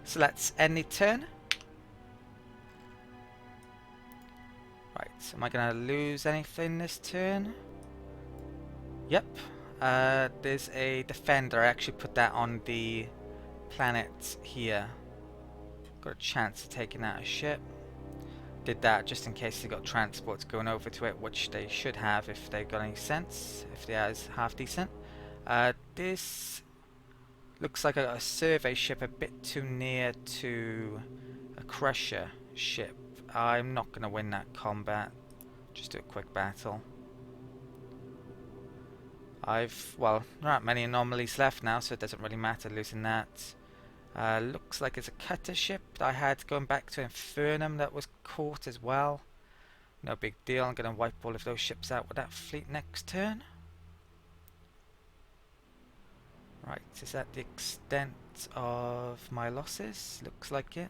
So let's end the turn. Right, am I going to lose anything this turn? Yep. There's a defender. I actually put that on the planet here. Got a chance of taking out a ship. Did that just in case they got transports going over to it, which they should have if they got any sense, if they are half decent. This looks like a survey ship a bit too near to a crusher ship. I'm not going to win that combat. Just do a quick battle. Well, there aren't many anomalies left now, so it doesn't really matter losing that. Looks like it's a cutter ship that I had going back to Infernum that was caught as well. No big deal, I'm going to wipe all of those ships out with that fleet next turn. Right, is that the extent of my losses? Looks like it.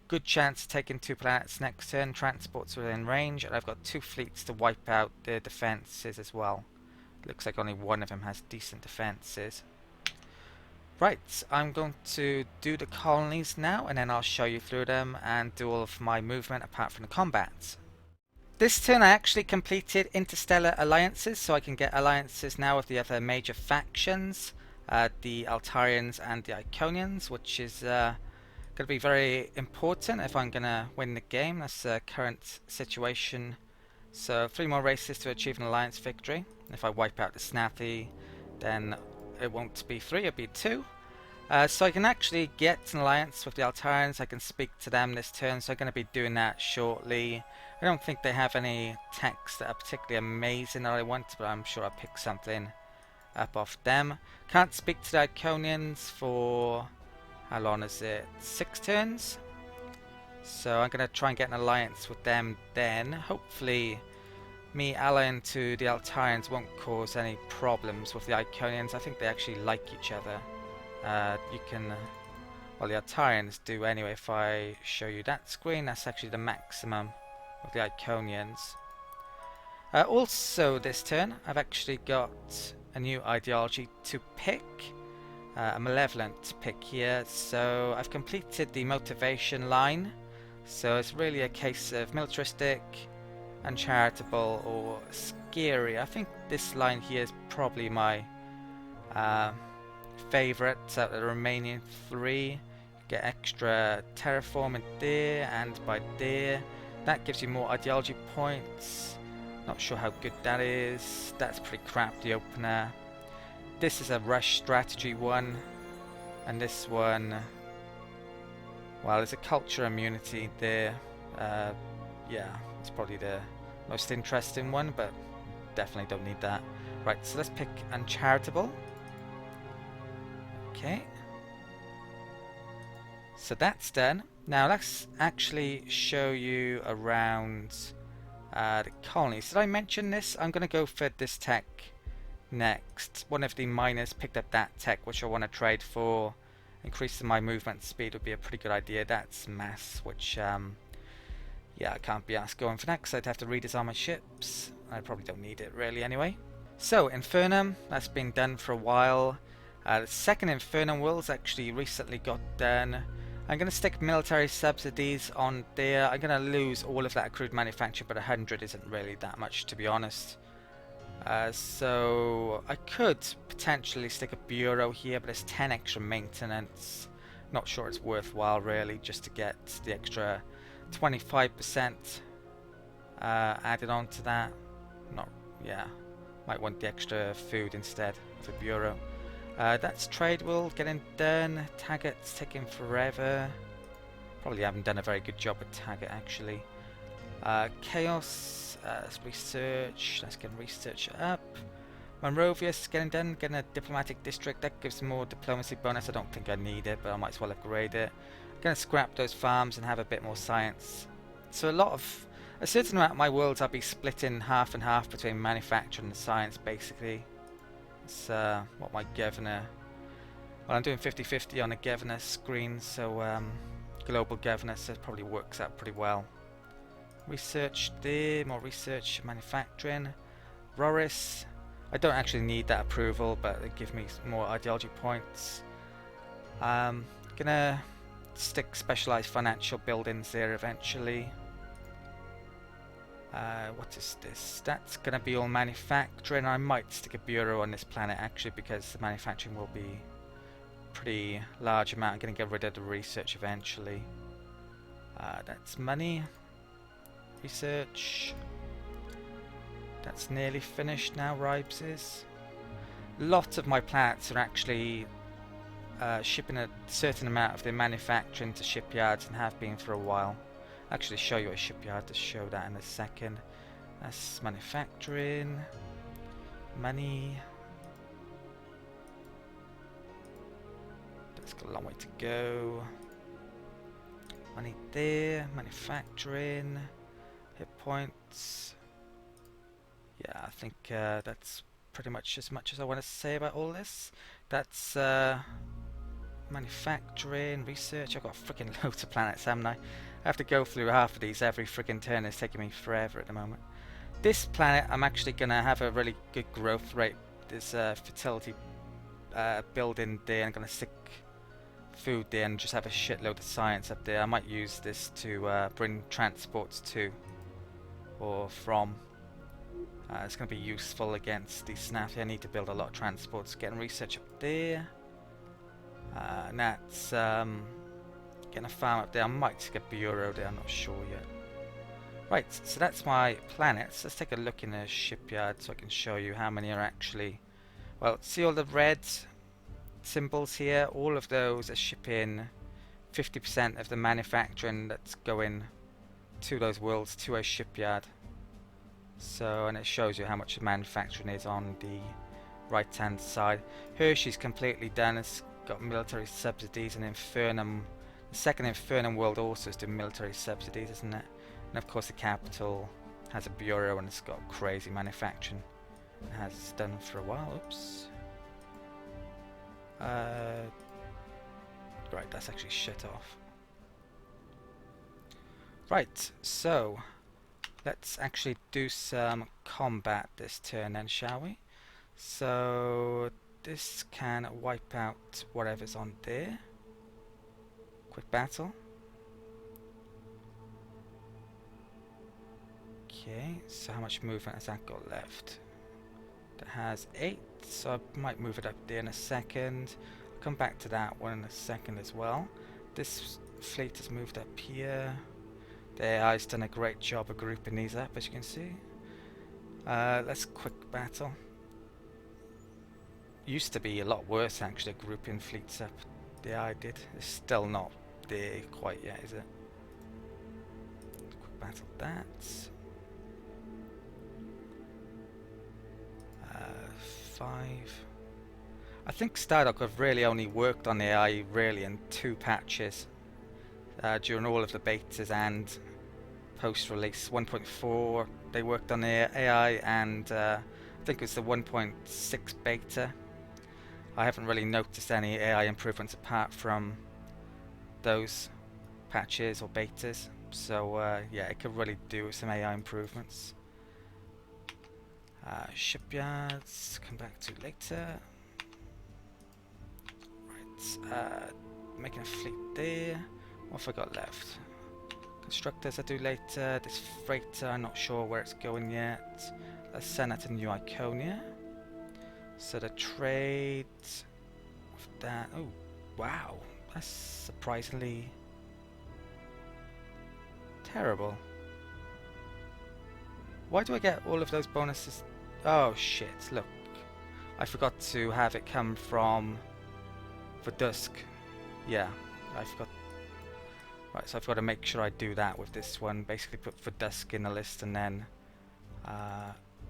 Good chance of taking 2 planets next turn. Transports within range, and I've got 2 fleets to wipe out their defences as well. Looks like only one of them has decent defences. Right, I'm going to do the colonies now, and then I'll show you through them and do all of my movement apart from the combat. This turn I actually completed interstellar alliances, so I can get alliances now with the other major factions, the Altarians and the Iconians, which is going to be very important if I'm going to win the game. That's the current situation. So 3 more races to achieve an alliance victory. If I wipe out the Snathi, then it won't be 3, it'll be 2. So I can actually get an alliance with the Altarians. I can speak to them this turn, so I'm going to be doing that shortly. I don't think they have any techs that are particularly amazing that I want, but I'm sure I'll pick something up off them. Can't speak to the Iconians for, how long is it, 6 turns? So I'm going to try and get an alliance with them then. Hopefully me allying to the Altarians won't cause any problems with the Iconians. I think they actually like each other. Well, the Altarians do anyway. If I show you that screen, that's actually the maximum of the Iconians. Also this turn, I've actually got a new ideology to pick. A malevolent pick here. So I've completed the motivation line. So it's really a case of militaristic, uncharitable, or scary. I think this line here is probably my favourite out of the remaining 3. Get extra terraforming there and by there. That gives you more ideology points. Not sure how good that is. That's pretty crap, the opener. This is a rush strategy one. And this one, well, there's a culture immunity there. Yeah, it's probably the most interesting one, but definitely don't need that. Right, so let's pick uncharitable. Okay. So that's done. Now let's actually show you around the colonies. Did I mention this? I'm going to go for this tech next. One of the miners picked up that tech, which I want to trade for. Increasing my movement speed would be a pretty good idea. That's mass, which yeah, I can't be asked going for that because I'd have to redesign my ships. I probably don't need it really anyway. So Infernum, that's been done for a while. The second Infernum world's actually recently got done. I'm going to stick military subsidies on there. I'm going to lose all of that accrued manufacture, but 100 isn't really that much, to be honest. So I could potentially stick a bureau here, but it's 10 extra maintenance. Not sure it's worthwhile really, just to get the extra 25% added on to that. Yeah, might want the extra food instead of a bureau. That's trade will getting done. Taggart's taking forever. Probably haven't done a very good job with Taggart actually. Chaos, let's research. Let's get research up. Monrovia's getting done. Getting a diplomatic district. That gives more diplomacy bonus. I don't think I need it, but I might as well upgrade it. Gonna scrap those farms and have a bit more science. So a certain amount of my worlds I'll be splitting half and half between manufacturing and science basically. It's what my governor, well, I'm doing 50-50 on a governor screen, so global governor, so it probably works out pretty well. Research there, more research, manufacturing. Roris, I don't actually need that approval, but it gives me more ideology points. Gonna stick specialized financial buildings there eventually. What is this? That's gonna be all manufacturing. I might stick a bureau on this planet actually, because the manufacturing will be pretty large amount. I'm gonna get rid of the research eventually. That's money. Research. That's nearly finished now, Ribes is. Lots of my planets are actually shipping a certain amount of their manufacturing to shipyards and have been for a while. I'll actually show you a shipyard to show that in a second. That's manufacturing. Money. That's got a long way to go. Money there. Manufacturing. Hit points. Yeah, I think that's pretty much as I want to say about all this. That's manufacturing, research. I've got freaking loads of planets, haven't I? I have to go through half of these every freaking turn. It's taking me forever at the moment. This planet, I'm actually going to have a really good growth rate. There's a fertility building there. I'm going to stick food there and just have a shitload of science up there. I might use this to bring transports to or from. It's going to be useful against these snaps. I need to build a lot of transports. Getting research up there. And that's getting a farm up there. I might stick a bureau there, I'm not sure yet. Right, so that's my planets. Let's take a look in a shipyard so I can show you how many are actually... Well, see all the red symbols here? All of those are shipping 50% of the manufacturing that's going to those worlds to a shipyard. So, and it shows you how much the manufacturing is on the right hand side. Hershey's completely done. It's got military subsidies, and Infernum, the second Infernum world also is doing military subsidies, isn't it? And of course the capital has a bureau and it's got crazy manufacturing. It has done for a while. Oops. Right, that's actually shut off. Right, so let's actually do some combat this turn then, shall we? So this can wipe out whatever's on there. Quick battle. Okay, so how much movement has that got left? That has 8, so I might move it up there in a second. I'll come back to that one in a second as well. This fleet has moved up here. The AI's done a great job of grouping these up, as you can see. Let's quick battle. Used to be a lot worse actually, grouping fleets up. The AI did. It's still not there quite yet, is it? Quick battle that. 5. I think Stardock have really only worked on the AI really in 2 patches during all of the betas and post-release. 1.4 they worked on the AI, and I think it was the 1.6 beta. I haven't really noticed any AI improvements apart from those patches or betas, so yeah, it could really do with some AI improvements. Shipyards, come back to later. Right, making a fleet there. What have I got left? Constructors I do later. This freighter, I'm not sure where it's going yet. Let's send that to New Iconia. So the trade with that. Oh, wow, that's surprisingly terrible. Why do I get all of those bonuses? Oh shit, look. I forgot to have it come from Dusk. Yeah, I forgot. Right, so I've got to make sure I do that with this one. Basically put Dusk in the list and then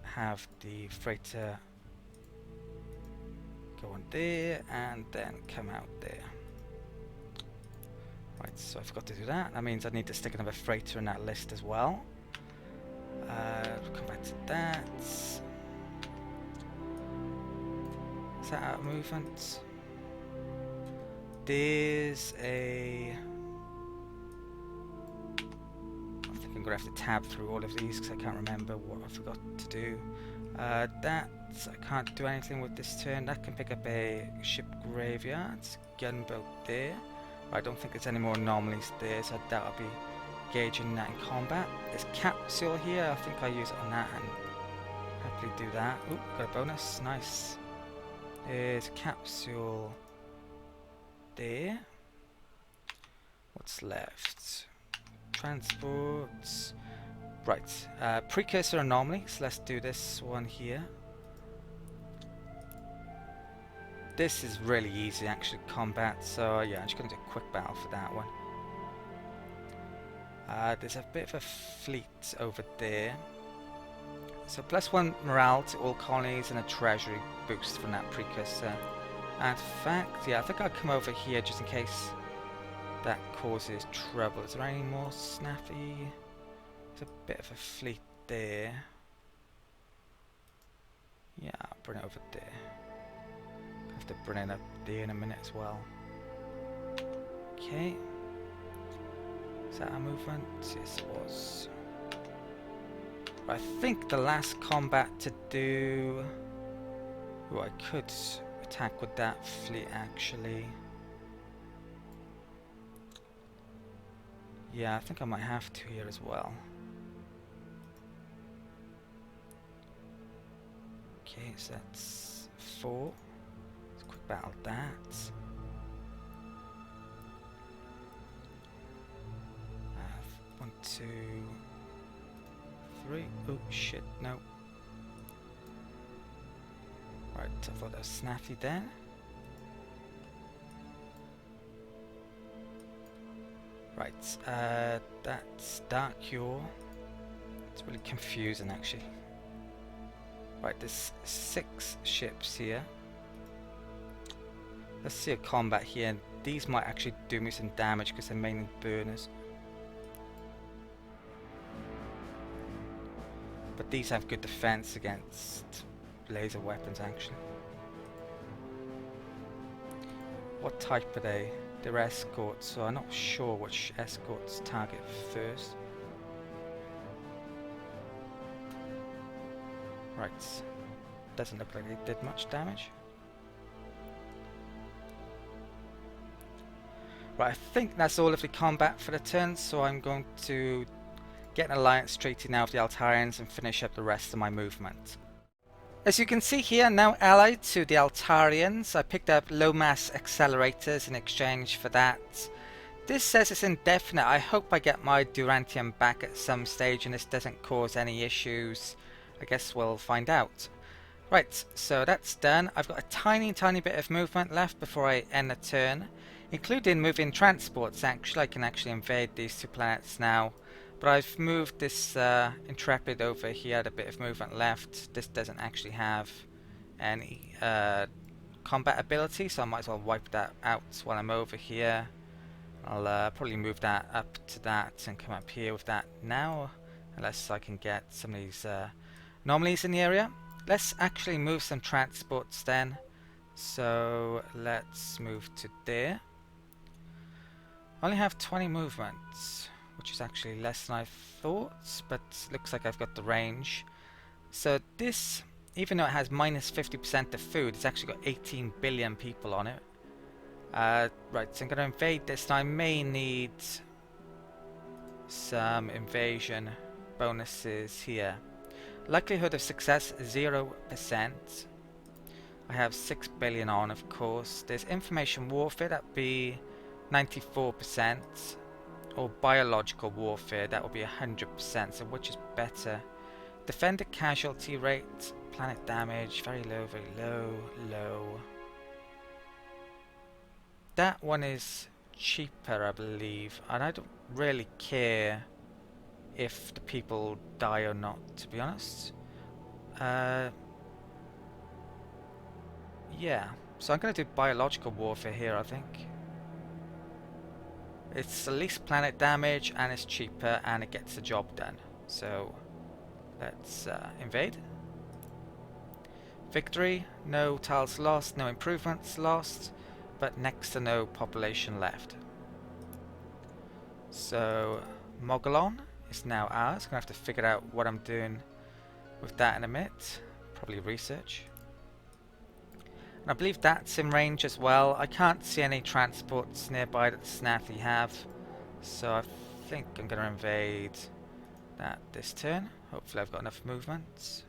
have the freighter go on there and then come out there. Right, so I forgot to do that. That means I need to stick another freighter in that list as well. Come back to that. Is that out of movement? There's a... I think I'm going to have to tab through all of these because I can't remember what I forgot to do. That I can't do anything with this turn. That can pick up a ship graveyard. Gunboat there. I don't think there's any more anomalies there, so I doubt I'll be gauging that in combat. There's capsule here, I think I'll use it on that and happily do that. Ooh, got a bonus, nice. There's a capsule there. What's left? Transports. Right, precursor anomaly, so let's do this one here. This is really easy actually, combat, so yeah, I'm just going to do a quick battle for that one. There's a bit of a fleet over there. So +1 morale to all colonies and a treasury boost from that precursor. And in fact, yeah, I think I'll come over here just in case that causes trouble. Is there any more snappy? There's a bit of a fleet there. Yeah, I'll bring it over there. Have to bring it up there in a minute as well. Okay. Is that our movement? Yes, it was. I think the last combat to do... Oh, I could attack with that fleet actually. Yeah, I think I might have to here as well. Okay, so that's 4. Let's quick battle that. 1, 2, 3. Oh shit, no. Right, I thought that was snappy then. Right, that's Dark Cure. It's really confusing actually. Right, there's 6 ships here. Let's see a combat here. These might actually do me some damage because they're mainly burners. But these have good defense against laser weapons actually. What type are they? They're escorts, so I'm not sure which escorts target first. Right, doesn't look like they did much damage. Right, I think that's all of the combat for the turn, so I'm going to get an alliance treaty now with the Altarians and finish up the rest of my movement. As you can see here, now allied to the Altarians, I picked up low mass accelerators in exchange for that. This says it's indefinite. I hope I get my Durantium back at some stage and this doesn't cause any issues. I guess we'll find out. Right, so that's done. I've got a tiny bit of movement left before I end the turn, including moving transports. Actually, I can actually invade these 2 planets now. But I've moved this Intrepid over here, had a bit of movement left. This doesn't actually have any combat ability, so I might as well wipe that out while I'm over here. I'll probably move that up to that and come up here with that now, unless I can get some of these anomalies in the area. Let's actually move some transports then. So let's move to there. I only have 20 movements, which is actually less than I thought, but looks like I've got the range. So this, even though it has minus 50% of food, it's actually got 18 billion people on it. Right, so I'm going to invade this. Now I may need some invasion bonuses here. Likelihood of success 0%. I have 6 billion on, of course. There's information warfare, that'd be 94%. Or biological warfare, that will be 100%, so which is better? Defender casualty rate, planet damage, very low, low. That one is cheaper, I believe, and I don't really care if the people die or not, to be honest. Yeah, so I'm going to do biological warfare here, I think. It's the least planet damage and it's cheaper and it gets the job done. So let's invade. Victory, no tiles lost, no improvements lost, but next to no population left. So Mogollon is now ours. Gonna have to figure out what I'm doing with that in a minute. Probably research. I believe that's in range as well. I can't see any transports nearby that the Snaffy have, so I think I'm going to invade that this turn. Hopefully I've got enough movement.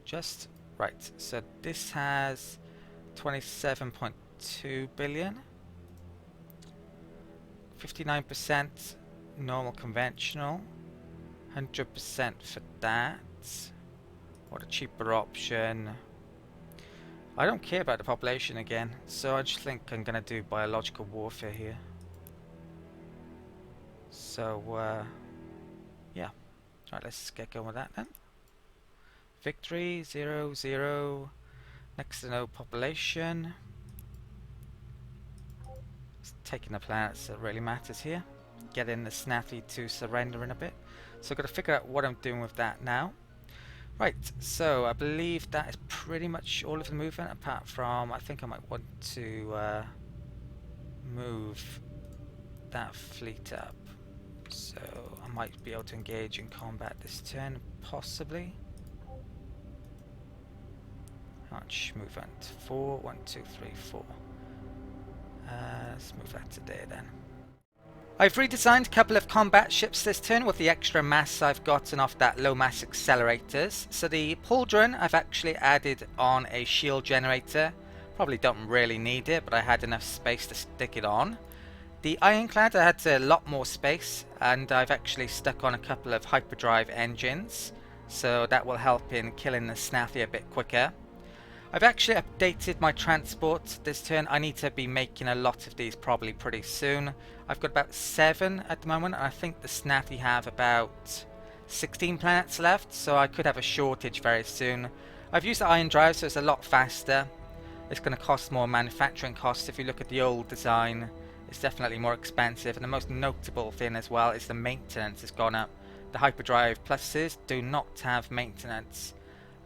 Just right, so this has 27.2 billion, 59% normal conventional, 100% for that. What a cheaper option. I don't care about the population again, so I just think I'm gonna do biological warfare here. So yeah, right, let's get going with that then. Victory 0, 0, next to no population. It's taking the planets that really matters here. Getting the Snaffy to surrender in a bit. So I've got to figure out what I'm doing with that now. Right, so I believe that is pretty much all of the movement, apart from I think I might want to move that fleet up. So I might be able to engage in combat this turn, possibly. How much movement? 4, 1, 2, 3, 4. Let's move that to there then. I've redesigned a couple of combat ships this turn with the extra mass I've gotten off that low mass accelerators. So the pauldron, I've actually added on a shield generator. Probably don't really need it, but I had enough space to stick it on. The ironclad, I had a lot more space, and I've actually stuck on a couple of hyperdrive engines, so that will help in killing the Snaffy a bit quicker. I've actually updated my transport this turn. I need to be making a lot of these probably pretty soon. I've got about 7 at the moment, and I think the Snaffy have about 16 planets left, so I could have a shortage very soon. I've used the iron drive, so it's a lot faster. It's going to cost more manufacturing costs. If you look at the old design, it's definitely more expensive, and the most notable thing as well is the maintenance has gone up. The hyperdrive pluses do not have maintenance.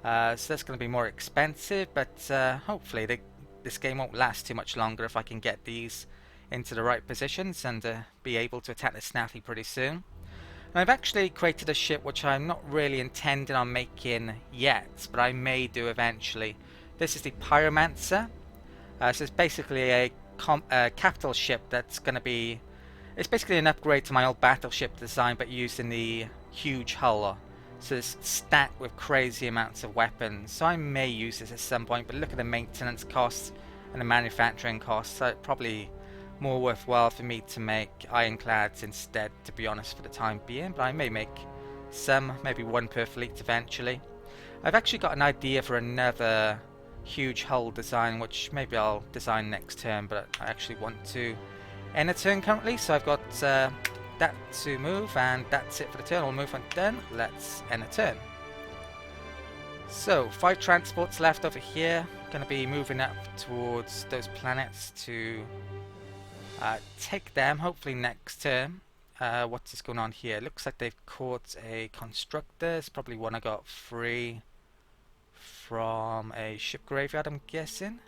So that's going to be more expensive, but hopefully this game won't last too much longer if I can get these into the right positions and be able to attack the Snaffy pretty soon. And I've actually created a ship which I'm not really intending on making yet, but I may do eventually. This is the Pyromancer. So it's basically a capital ship that's going to be... It's basically an upgrade to my old battleship design, but using the huge hull. So it's stacked with crazy amounts of weapons. So I may use this at some point, but look at the maintenance costs and the manufacturing costs. So it's probably more worthwhile for me to make ironclads instead, to be honest, for the time being. But I may make some, maybe one per fleet eventually. I've actually got an idea for another huge hull design, which maybe I'll design next turn, but I actually want to end a turn currently. So I've got... that to move, and that's it for the turn. All movement done. Let's end a turn. So 5 transports left over here. Going to be moving up towards those planets to take them hopefully next turn. What's going on here? Looks like they've caught a constructor. It's probably one I got free from a ship graveyard, I'm guessing.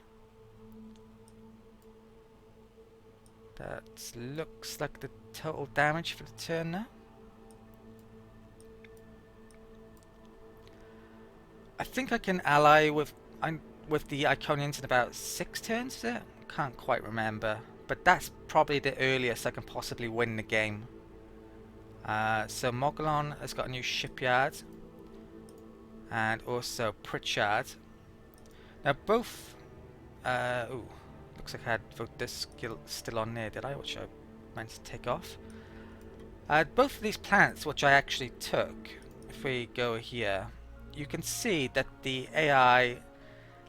That looks like the total damage for the turn now. I think I can ally with the Iconians in about 6 turns, is it? Can't quite remember. But that's probably the earliest I can possibly win the game. So Mogollon has got a new shipyard. And also Pritchard. Now both... ooh. Looks like I had vote this still on there, did I? Which I meant to take off. Both of these planets, which I actually took, if we go here, you can see that the AI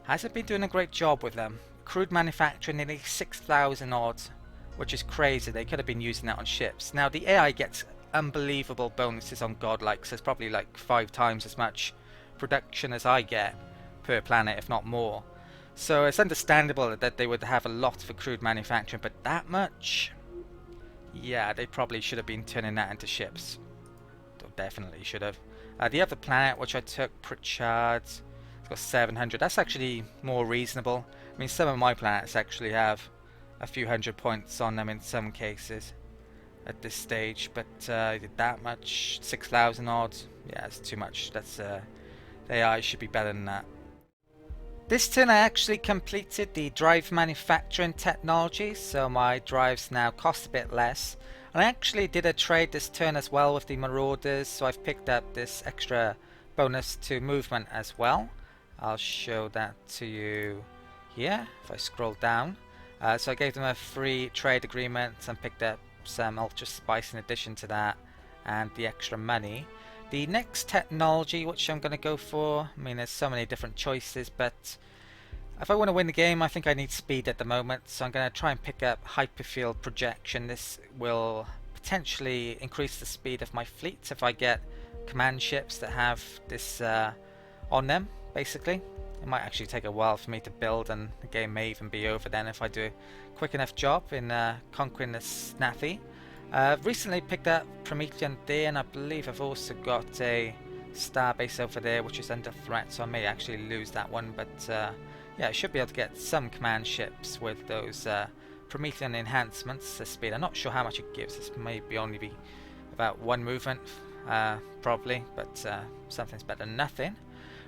hasn't been doing a great job with them. Crude manufacturing nearly 6,000 odd, which is crazy. They could have been using that on ships. Now the AI gets unbelievable bonuses on Godlike, so it's probably like 5 times as much production as I get per planet, if not more. So it's understandable that they would have a lot for crude manufacturing, but that much? Yeah, they probably should have been turning that into ships. Definitely should have. The other planet, which I took, Pritchard, it's got 700. That's actually more reasonable. I mean, some of my planets actually have a few hundred points on them in some cases at this stage, but that much, 6,000 odd, yeah, it's too much. That's the AI should be better than that. This turn I actually completed the drive manufacturing technology, so my drives now cost a bit less. And I actually did a trade this turn as well with the Marauders, so I've picked up this extra bonus to movement as well. I'll show that to you here if I scroll down. So I gave them a free trade agreement and picked up some Ultra Spice in addition to that, and the extra money. The next technology which I'm going to go for, I mean there's so many different choices, but if I want to win the game I think I need speed at the moment, so I'm going to try and pick up Hyperfield Projection. This will potentially increase the speed of my fleet if I get command ships that have this on them, basically. It might actually take a while for me to build, and the game may even be over then if I do a quick enough job in conquering the Snappy. Recently picked up Promethean there, and I believe I've also got a starbase over there which is under threat, so I may actually lose that one, but yeah, I should be able to get some command ships with those Promethean enhancements to speed. I'm not sure how much it gives. This may be only be about one movement probably, but something's better than nothing.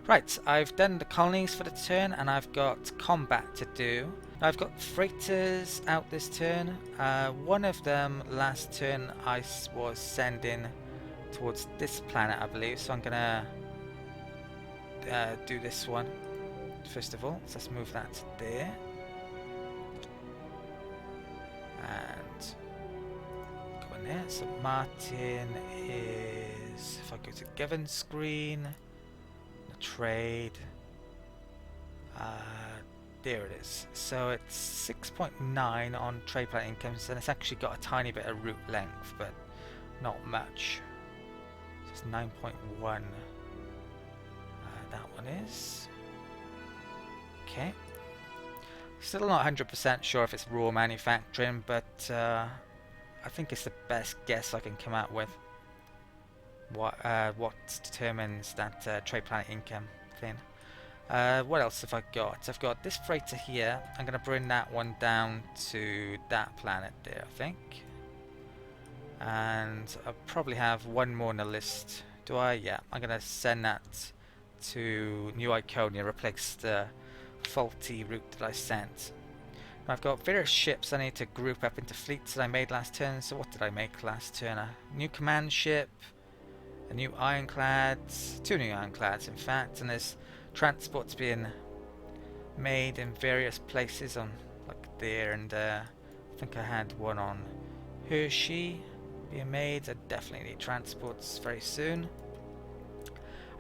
Right, I've done the colonies for the turn, and I've got combat to do. Now I've got freighters out this turn. One of them last turn I was sending towards this planet, I believe, so I'm gonna do this one first of all. So let's move that to there, and go in there. So Martin is, if I go to Given Screen, trade, there it is. So it's 6.9 on trade planet incomes, and it's actually got a tiny bit of route length, but not much. So it's 9.1. That one is okay. Still not 100% sure if it's raw manufacturing, but I think it's the best guess I can come out with. What determines that trade planet income thing. What else have I got? I've got this freighter here. I'm going to bring that one down to that planet there, I think. And I probably have one more on the list. Do I? Yeah. I'm going to send that to New Iconia, replace the faulty route that I sent. I've got various ships I need to group up into fleets that I made last turn. So what did I make last turn? A new command ship, a new ironclad, two new ironclads in fact, and there's transports being made in various places on like there, and I think I had one on Hershey being made. I definitely need transports very soon.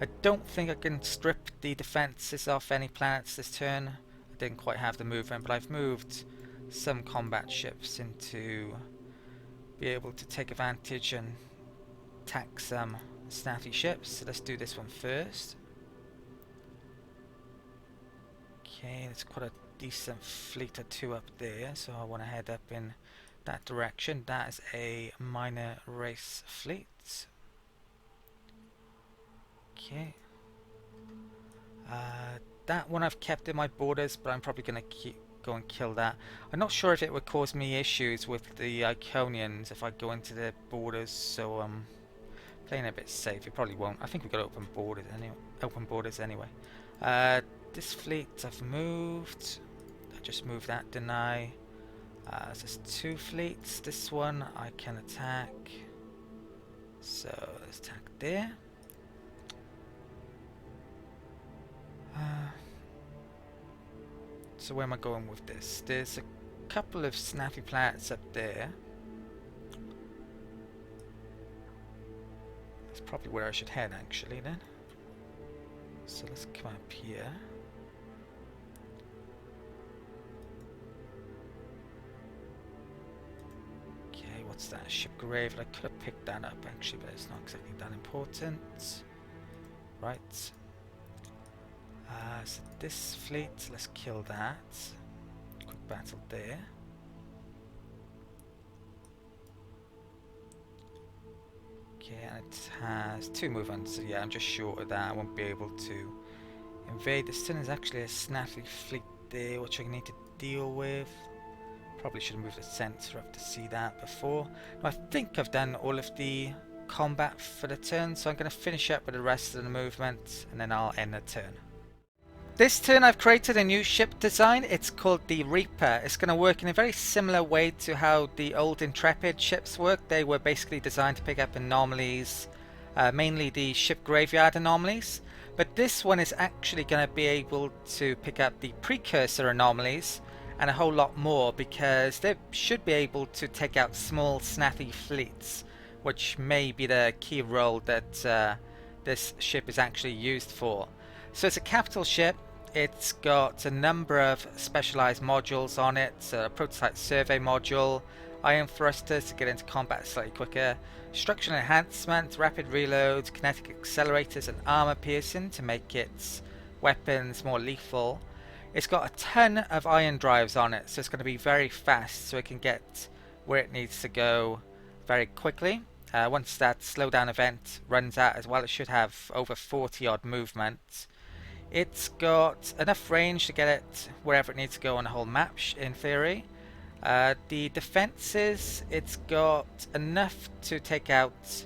I don't think I can strip the defences off any planets this turn. I didn't quite have the movement, but I've moved some combat ships into be able to take advantage and attack some snappy ships. So let's do this one first. Okay, there's quite a decent fleet or two up there, so I want to head up in that direction. That is a minor race fleet. Okay. That one I've kept in my borders, but I'm probably going to go and kill that. I'm not sure if it would cause me issues with the Iconians if I go into their borders, so I'm playing a bit safe. It probably won't. I think we've got open borders anyway. This fleet I've moved. I just moved that, didn't I? There's two fleets. This one I can attack. So let's attack there. So where am I going with this? There's a couple of snappy planets up there. That's probably where I should head actually then. So let's come up here. Okay, what's that? Ship grave. I could have picked that up actually, but it's not exactly that important. Right. So this fleet, let's kill that. Quick battle there. Okay, and it has two movements, so yeah, I'm just short of that. I won't be able to invade. This turn is actually a snappy fleet there, which I need to deal with. Probably should have moved the sensor up to see that before. Now, I think I've done all of the combat for the turn, so I'm going to finish up with the rest of the movement, and then I'll end the turn. This turn I've created a new ship design. It's called the Reaper. It's going to work in a very similar way to how the old Intrepid ships work. They were basically designed to pick up anomalies, mainly the ship graveyard anomalies. But this one is actually going to be able to pick up the precursor anomalies and a whole lot more, because they should be able to take out small snappy fleets, which may be the key role that this ship is actually used for. So it's a capital ship. It's got a number of specialized modules on it, a prototype survey module, ion thrusters to get into combat slightly quicker, structural enhancement, rapid reloads, kinetic accelerators and armor piercing to make its weapons more lethal. It's got a ton of ion drives on it, so it's going to be very fast, so it can get where it needs to go very quickly. Once that slowdown event runs out as well, it should have over 40 odd movement. It's got enough range to get it wherever it needs to go on the whole map, in theory. The defenses, it's got enough to take out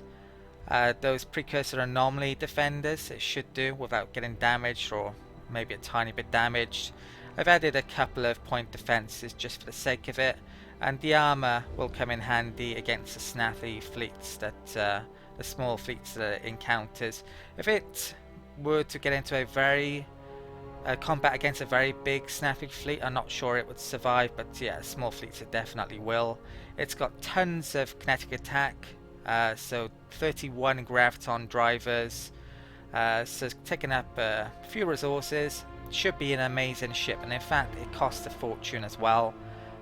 those precursor anomaly defenders. It should do without getting damaged, or maybe a tiny bit damaged. I've added a couple of point defenses just for the sake of it, and the armor will come in handy against the snappy fleets, that the small fleets that it encounters. If it were to get into a very combat against a very big snappy fleet, I'm not sure it would survive, but yeah, small fleets it definitely will. It's got tons of kinetic attack, so 31 graviton drivers, so it's taking up a few resources. Should be an amazing ship, and in fact it costs a fortune as well.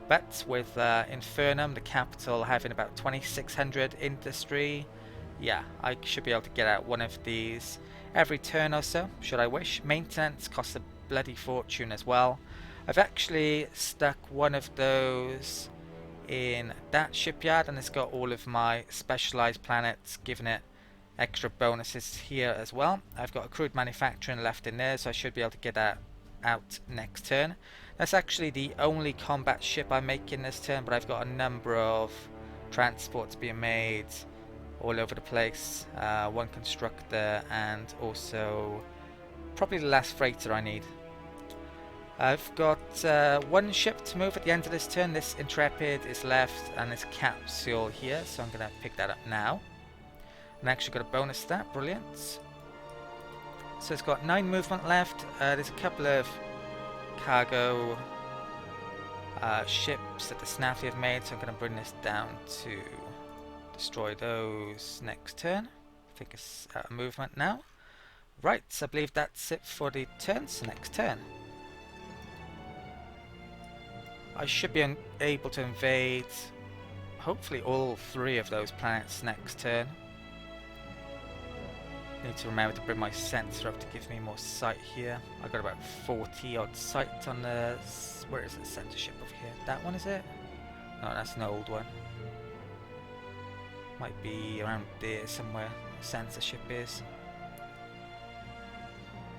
But with Infernum, the capital, having about 2600 industry, yeah, I should be able to get out one of these every turn or so, should I wish. Maintenance costs a bloody fortune as well. I've actually stuck one of those in that shipyard, and it's got all of my specialized planets, giving it extra bonuses here as well. I've got accrued manufacturing left in there, so I should be able to get that out next turn. That's actually the only combat ship I'm making this turn, but I've got a number of transports being made all over the place. One constructor, and also probably the last freighter I need. I've got one ship to move at the end of this turn. This Intrepid is left, and this capsule here, so I'm going to pick that up now. And I actually got a bonus to that, brilliant. So it's got 9 movement left. There's a couple of cargo ships that the Snaffy have made, so I'm going to bring this down to destroy those next turn. I think it's out of movement now. Right, so I believe that's it for the turns. Next turn, I should be able to invade hopefully all 3 of those planets next turn. Need to remember to bring my sensor up to give me more sight here. I've got about 40 odd sight on the... where is the center ship over here? That one, is it? No, that's an old one. Might be around there somewhere, the sensor ship is.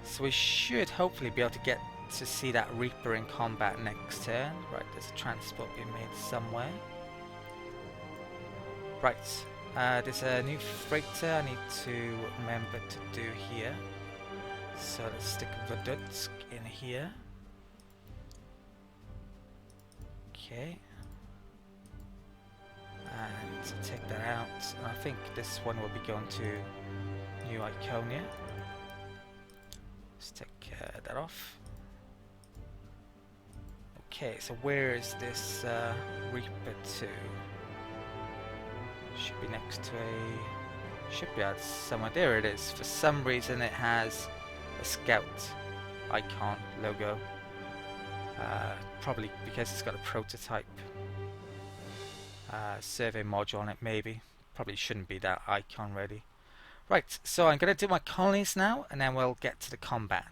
So we should hopefully be able to get to see that Reaper in combat next turn. Right, there's a transport being made somewhere. Right. There's a new freighter I need to remember to do here. So let's stick Godlike in here. Okay. And take that out. And I think this one will be going to New Iconia. Let's take that off. Okay, so where is this Reaper to? Should be next to a shipyard somewhere. There it is. For some reason it has a scout icon logo. Probably because it's got a prototype survey module on it, maybe. Probably shouldn't be that icon ready. Right, so I'm going to do my colonies now, and then we'll get to the combat.